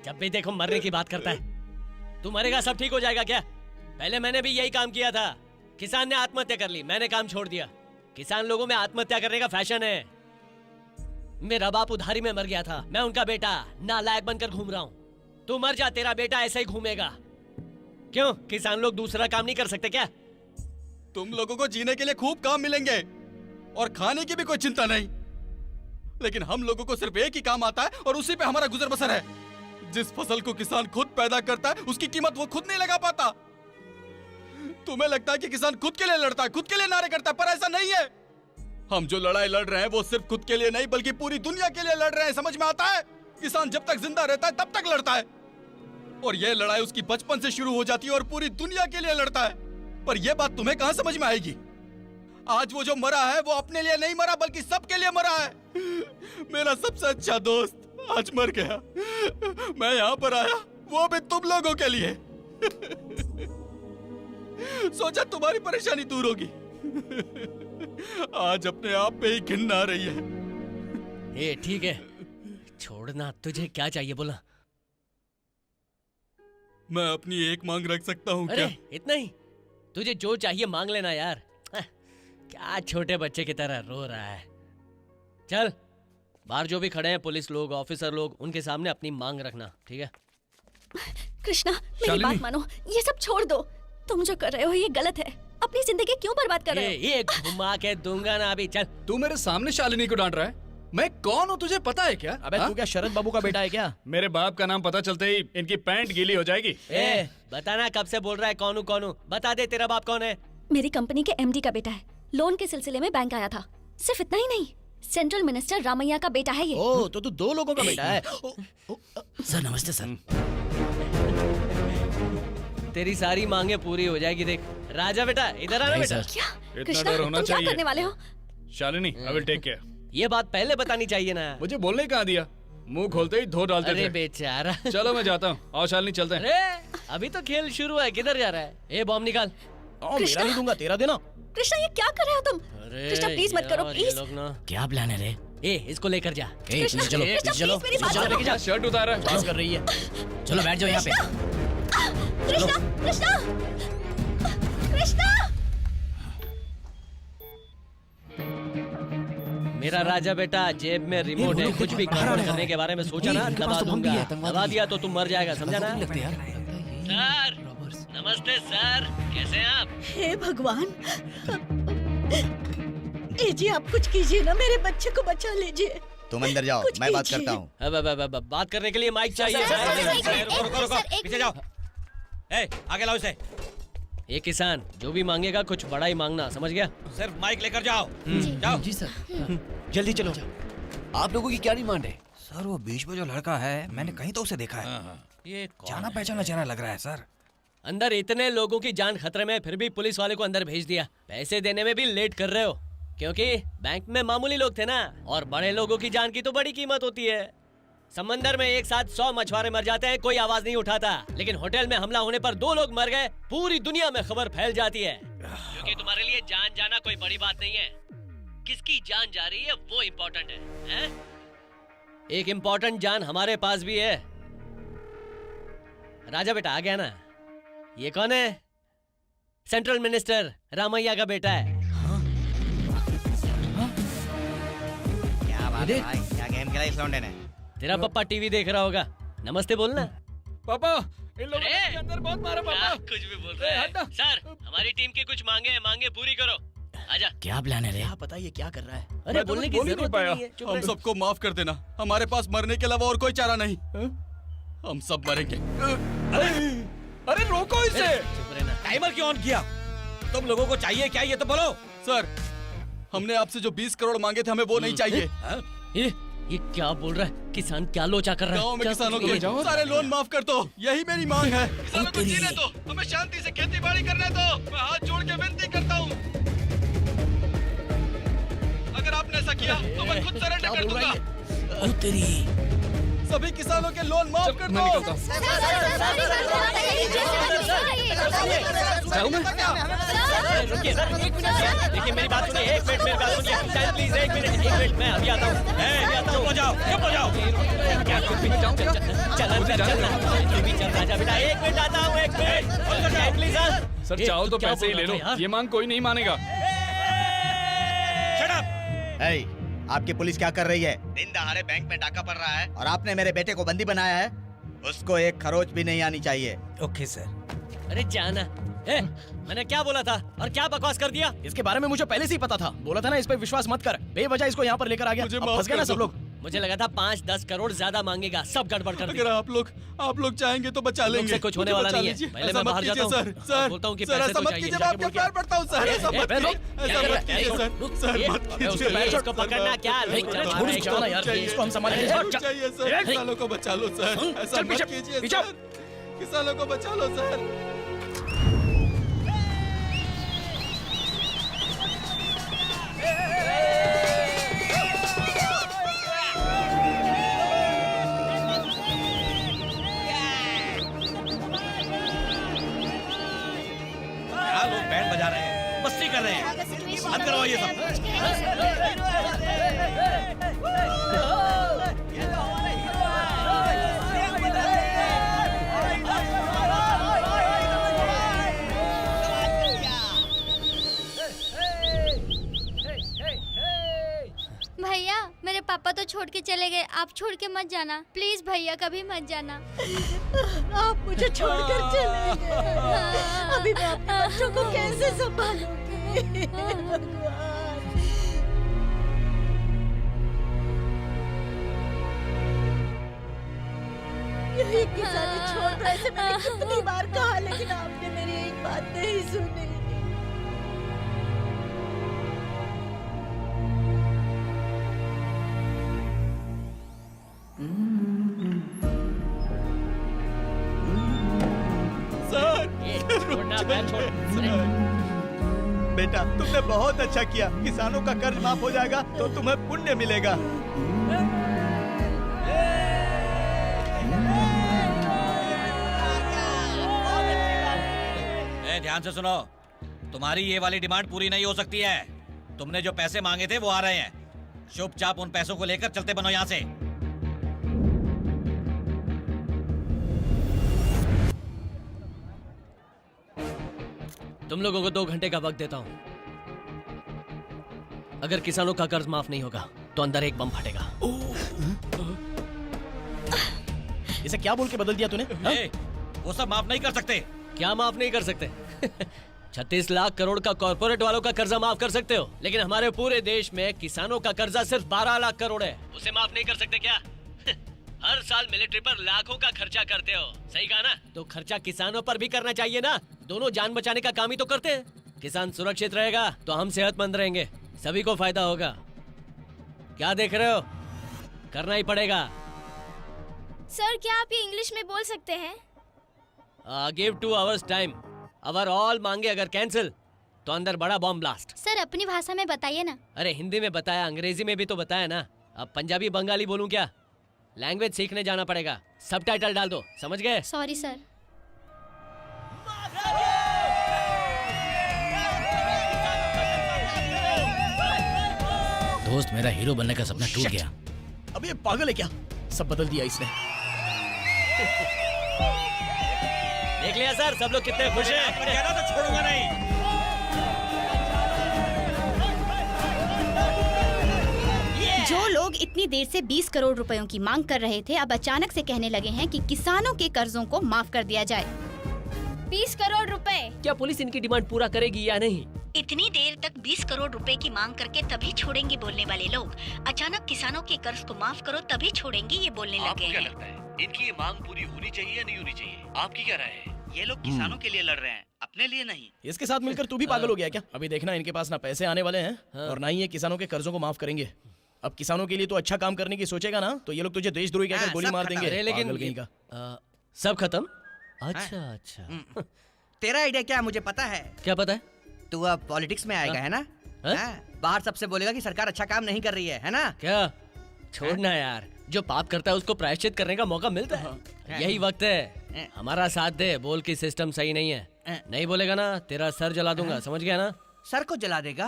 जब भी देखो मरने की बात करता है। तू मरेगा सब ठीक हो जाएगा क्या? पहले मैंने भी यही काम किया था। किसान ने आत्महत्या कर ली, मैंने काम छोड़ दिया। किसान लोगों में आत्महत्या करने का फैशन है। मेरा बाप उधारी में मर गया था, मैं उनका बेटा नालायक बनकर घूम रहा हूँ। तू मर जा, तेरा बेटा ऐसे ही घूमेगा। क्यों किसान लोग दूसरा काम नहीं कर सकते क्या? तुम लोगों को जीने के लिए खूब काम मिलेंगे और खाने की भी कोई चिंता नहीं, लेकिन हम लोगों को सिर्फ एक ही काम आता है और उसी पे हमारा गुजर बसर है। जिस फसल को किसान खुद पैदा करता है उसकी कीमत वो खुद नहीं लगा पाता। तुम्हें लगता है कि किसान खुद के लिए लड़ता है, खुद के लिए नारे करता है, पर ऐसा नहीं है। हम जो लड़ाई लड़ रहे हैं वो सिर्फ खुद के लिए नहीं बल्कि पूरी दुनिया के लिए लड़ रहे हैं। समझ में आता है? किसान जब तक जिंदा रहता है तब तक लड़ता है और यह लड़ाई उसकी बचपन से शुरू हो जाती है और पूरी दुनिया के लिए लड़ता है। पर यह बात तुम्हें कहां समझ में आएगी? आज वो जो मरा है वो अपने लिए नहीं मरा बल्कि सबके लिए मरा है। मेरा सबसे अच्छा दोस्त आज मर गया। मैं यहाँ पर आया वो भी तुम लोगों के लिए। सोचा तुम्हारी परेशानी दूर होगी। आज अपने आप पे ही घिन आ रही है। ये ठीक है, छोड़ना। तुझे क्या चाहिए बोला? मैं अपनी एक मांग रख सकता हूँ अरे क्या? इतना ही? तुझे जो चाहिए मांग लेना यार। क्या छोटे बच्चे की तरह रो रहा है? चल बाहर जो भी खड़े हैं पुलिस लोग, ऑफिसर लोग, उनके सामने अपनी मांग रखना, ठीक है? कृष्णा मेरी बात मानो, ये सब छोड़ दो। तुम जो कर रहे हो ये गलत है। अपनी जिंदगी क्यों बर्बाद कर रहे हो? ये घुमा के दूंगा ना अभी। चल। तू मेरे सामने शालिनी को डांट रहा है? मैं कौन हूँ तुझे पता है क्या? अबे तू क्या शरद बाबू का बेटा है क्या? मेरे बाप का नाम पता चलते ही इनकी पैंट गीली हो जाएगी। बताना कब से बोल रहा है कौन हूँ? बता दे तेरा बाप कौन है? मेरी कंपनी के एमडी का बेटा है। लोन के सिलसिले में बैंक आया था। सिर्फ इतना ही नहीं, सेंट्रल मिनिस्टर रामैया का बेटा है ये। ओ तो तू 2 लोगों का बेटा है। सर नमस्ते सर। तेरी सारी मांगे पूरी हो जाएगी। देख राजा बेटा इधर आना बेटा। क्या इतना कृष्णा डर होना तुम क्या चाहिए। करने वाले हो? Shalini I will take care. ये बात पहले बतानी चाहिए ना। मुझे बोलने कहाँ दिया? मुंह खोलते ही धो डालते अरे थे। बेचारा। चलो मैं जाता हूँ। आओ शालिनी चलते हैं। अरे अभी तो खेल शुरू है, किधर जा रहा है? ए बॉम्ब निकाल। मेरा नहीं दूंगा, तेरा देना। कृष्णा ये क्या कर रहे हो तुम? कृष्णा प्लीज मत करो, प्लीज। क्या प्लान है रे? ए इसको लेकर जा। कृष्णा, चलो कृष्णा, चलो प्लीज मेरी बात सुनो। लेके जा। शर्ट उतारा है। पास कर रही है। चलो बैठ जाओ यहाँ पे। कृष्णा कृष्णा कृष्णा मेरा राजा बेटा जेब में रिमोट है। कुछ भी गड़बड़ करने के बारे में सोचा ना दबा दूंगा। दबा दिया तो तुम मर जाएगा, समझा ना? सर नमस्ते सर, कैसे हैं आप? हे भगवान, जी आप कुछ कीजिए ना, मेरे बच्चे को बचा लीजिए। तुम अंदर जाओ, मैं बात करता हूँ। अब बात करने के लिए माइक चाहिए। रुको पीछे जाओ। ए, आगे लाओ इसे। ये किसान जो भी मांगेगा कुछ बड़ा ही मांगना, समझ गया? सिर्फ माइक लेकर जाओ। जाओ। जी सर। जल्दी चलो। आप लोगों की क्या डिमांड है? सर वो बीच में जो लड़का है मैंने कहीं तो उसे देखा है। ये जाना पहचाना लग रहा है सर। अंदर इतने लोगों की जान खतरे में, फिर भी पुलिस वाले को अंदर भेज दिया। पैसे देने में भी लेट कर रहे हो। क्योंकि बैंक में मामूली लोग थे ना, और बड़े लोगों की जान की तो बड़ी कीमत होती है। समंदर में एक साथ 100 मछुआरे मर जाते हैं, कोई आवाज नहीं उठाता, लेकिन होटल में हमला होने पर 2 लोग मर गए, पूरी दुनिया में खबर फैल जाती है। क्योंकि तुम्हारे लिए जान जाना कोई बड़ी बात नहीं है, किसकी जान जा रही है वो इम्पोर्टेंट है? एक इम्पोर्टेंट जान हमारे पास भी है। राजा बेटा आ गया ना? ये कौन है? सेंट्रल मिनिस्टर रामैया का बेटा है। क्या बात है भाई, क्या गेम खेला इस लौंडे ने? तेरा पप्पा टीवी देख रहा होगा, नमस्ते बोलना। पापा इन लोगों ने अंदर बहुत मारा पापा। कुछ भी बोल रहे हैं। सर, हमारी टीम की कुछ मांगे पूरी करो। आजा। क्या प्लान है रे? क्या पता ये क्या कर रहा है? अरे बोलने की जरूरत नहीं है। हम सबको माफ कर देना, हमारे पास मरने के अलावा और कोई चारा नहीं। हम सब मरेंगे। अरे रोको इसे। टाइमर क्यों ऑन किया? तुम लोगों को चाहिए क्या ये तो बोलो। सर, हमने आपसे जो 20 करोड़ मांगे थे हमें वो नहीं चाहिए। ये क्या बोल रहा है? किसान क्या लोचा कर रहा है? गाँव में किसानों के सारे लोन माफ कर दो, यही मेरी मांग है। किसानों को जीने दो, हमें शांति से खेती बाड़ी करने दो। मैं हाथ जोड़ के विनती करता हूँ, अगर आपने ऐसा किया तो मैं खुद सरेंडर कर दूंगा। सभी किसानों के लोन माफ कर दो। देखिए मेरी बात सुनिए, एक मिनट मेरी बात सुनिए। चाहे प्लीज एक मिनट मैं अभी आता हूँ। चुप हो जाओ। चल राजा बेटा, एक मिनट आता हूँ, एक मिनट प्लीज। सर चाहो तो पैसे ही ले लो, ये मांग कोई नहीं मानेगा। आपकी पुलिस क्या कर रही है? दिन दहाड़े बैंक में डाका पड़ रहा है और आपने मेरे बेटे को बंदी बनाया है। उसको एक खरोच भी नहीं आनी चाहिए। Okay sir. अरे जाना। मैंने क्या बोला था और क्या बकवास कर दिया? इसके बारे में मुझे पहले से ही पता था। बोला था ना इस पे विश्वास मत कर। बेवजह इसको यहाँ पर लेकर आ गया। अब फंस गए ना सब लोग। मुझे लगा था 5-10 करोड़ ज्यादा मांगेगा, सब गड़बड़ कर दिया। अगर आप लोग चाहेंगे तो बचा लेंगे। से कुछ होने वाला नहीं है। पहले मैं बाहर जाता हूँ। सर बोलता हूँ कि सर पैसे ऐसा तो मत चाहिए। कीजिए, मैं आपके पैर पड़ता हूँ सर। ऐसा मत कीजिए सर, मत कीजिए। इसको पकड़ना क्या? इसको हम संभालेंगे। चाहिए सर, किसानों को बचा लो सर। ऐसा मत कीजिए सर, किसानों को बचा लो सर। लोग बैंड बजा रहे हैं, मस्ती कर रहे हैं। बंद करो ये सब। भैया मेरे पापा तो छोड़ के चले गए, आप छोड़ के मत जाना प्लीज भैया, कभी मत जाना। आप मुझे छोड़कर चले गए, अभी मैं अपने बच्चों को कैसे संभालूंगी? भगवान। यही किसानी छोड़ रहे थे, मैंने कितनी बार कहा, लेकिन आपने मेरी एक बात नहीं सुनी। बेटा तुमने बहुत अच्छा किया। किसानों का कर्ज माफ हो जाएगा तो तुम्हें पुण्य मिलेगा। ध्यान से सुनो, तुम्हारी ये वाली डिमांड पूरी नहीं हो सकती है। तुमने जो पैसे मांगे थे वो आ रहे हैं। चुपचाप उन पैसों को लेकर चलते बनो यहाँ से। तुम लोगों को 2 घंटे का वक्त देता हूँ। अगर किसानों का कर्ज माफ नहीं होगा तो अंदर एक बम फटेगा। इसे क्या बोल के बदल दिया तूने? वो सब माफ नहीं कर सकते। क्या माफ नहीं कर सकते? 36 लाख करोड़ का कॉर्पोरेट वालों का कर्जा माफ कर सकते हो, लेकिन हमारे पूरे देश में किसानों का कर्जा सिर्फ 12 लाख करोड़ है। उसे माफ नहीं कर सकते क्या? हर साल मिलिट्री पर लाखों का खर्चा करते हो, सही कहा ना? तो खर्चा किसानों पर भी करना चाहिए ना। दोनों जान बचाने का काम ही तो करते हैं। किसान सुरक्षित रहेगा तो हम सेहतमंद रहेंगे, सभी को फायदा होगा। क्या देख रहे हो? करना ही पड़ेगा। सर क्या आप ये इंग्लिश में बोल सकते हैं? Give 2 hours time. अवर ऑल मांगे अगर कैंसिल तो अंदर बड़ा बॉम्ब ब्लास्ट। सर अपनी भाषा में बताइए ना। अरे हिंदी में बताया, अंग्रेजी में भी तो बताया ना। अब पंजाबी बंगाली बोलूं क्या? लैंग्वेज सीखने जाना पड़ेगा। सबटाइटल डाल दो, समझ गए? Sorry sir. दोस्त, मेरा हीरो बनने का सपना टूट गया। अब ये पागल है क्या? सब बदल दिया इसने। देख लिया सर, सब लोग कितने खुश हैं। तो छोड़ूंगा नहीं। जो लोग इतनी देर से 20 करोड़ रुपयों की मांग कर रहे थे, अब अचानक से कहने लगे हैं कि किसानों के कर्जों को माफ कर दिया जाए। 20 करोड़ रुपए। क्या पुलिस इनकी डिमांड पूरा करेगी या नहीं? इतनी देर तक 20 करोड़ रुपए की मांग करके तभी छोड़ेंगे बोलने वाले लोग, अचानक किसानों के कर्ज को माफ करो तभी छोड़ेंगे ये बोलने लगे हैं। लगता है इनकी ये मांग पूरी होनी चाहिए या नहीं होनी चाहिए? आपकी क्या राय है? ये लोग किसानों के लिए लड़ रहे हैं, अपने लिए नहीं। इसके साथ मिलकर तू भी पागल हो गया क्या? अभी देखना, इनके पास ना पैसे आने वाले हैं और ना ही ये किसानों के कर्जों को माफ करेंगे। अब किसानों के लिए तो अच्छा काम करने की सोचेगा ना, तो ये लोग तुझे देशद्रोही कहकर गोली मार देंगे। अरे लेकिन पागल कहीं का। सब खत्म? अच्छा अच्छा। तेरा आइडिया क्या है मुझे पता है। क्या पता है? तू अब पॉलिटिक्स में आएगा, है ना? बाहर सबसे बोलेगा कि सरकार अच्छा काम नहीं कर रही है ना? क्या? छोड़ना यार, जो पाप करता है उसको प्रायश्चित करने का मौका मिलता है। यही वक्त है, हमारा साथ दे। बोल की सिस्टम सही नहीं है, नहीं बोलेगा ना तेरा सर जला दूंगा, समझ गया ना? सर को जला देगा?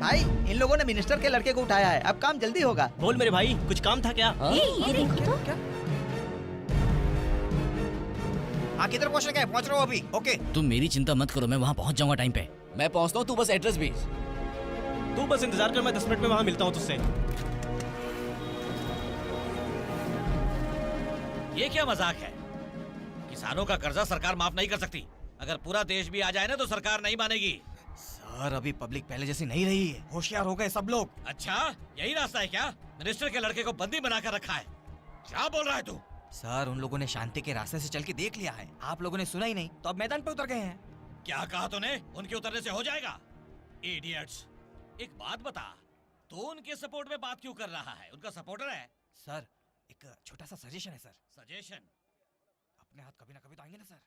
भाई, इन लोगों ने मिनिस्टर के लड़के को उठाया है, अब काम जल्दी होगा। बोल मेरे भाई, कुछ काम था क्या? हाँ, किधर पहुंच रहे? पहुंच रहा हूँ अभी। ओके। तुम मेरी चिंता मत करो, मैं वहाँ पहुँच जाऊंगा टाइम पे। मैं पहुंचता हूँ, तू बस एड्रेस भेज। तू बस इंतजार कर, मैं 10 मिनट में वहाँ मिलता हूँ तुझसे। ये क्या मजाक है? किसानों का कर्जा सरकार माफ नहीं कर सकती। अगर पूरा देश भी आ जाए ना तो सरकार नहीं मानेगी। सर, अभी पब्लिक पहले जैसी नहीं रही है, होशियार हो गए सब लोग। अच्छा, यही रास्ता है क्या? मिनिस्टर के लड़के को बंदी बनाकर रखा है। क्या बोल रहा है तू? सर, उन लोगों ने शांति के रास्ते से चल के देख लिया है, आप लोगों ने सुना ही नहीं, तो अब मैदान पे उतर गए हैं। क्या कहा तूने? उनके उतरने से हो जाएगा? इडियट्स। एक बात बता, तो उनके सपोर्ट में बात क्यों कर रहा है? उनका सपोर्टर है? सर, एक छोटा सा सजेशन है सर। सजेशन? अपने हाथ कभी ना कभी तो आएंगे ना सर।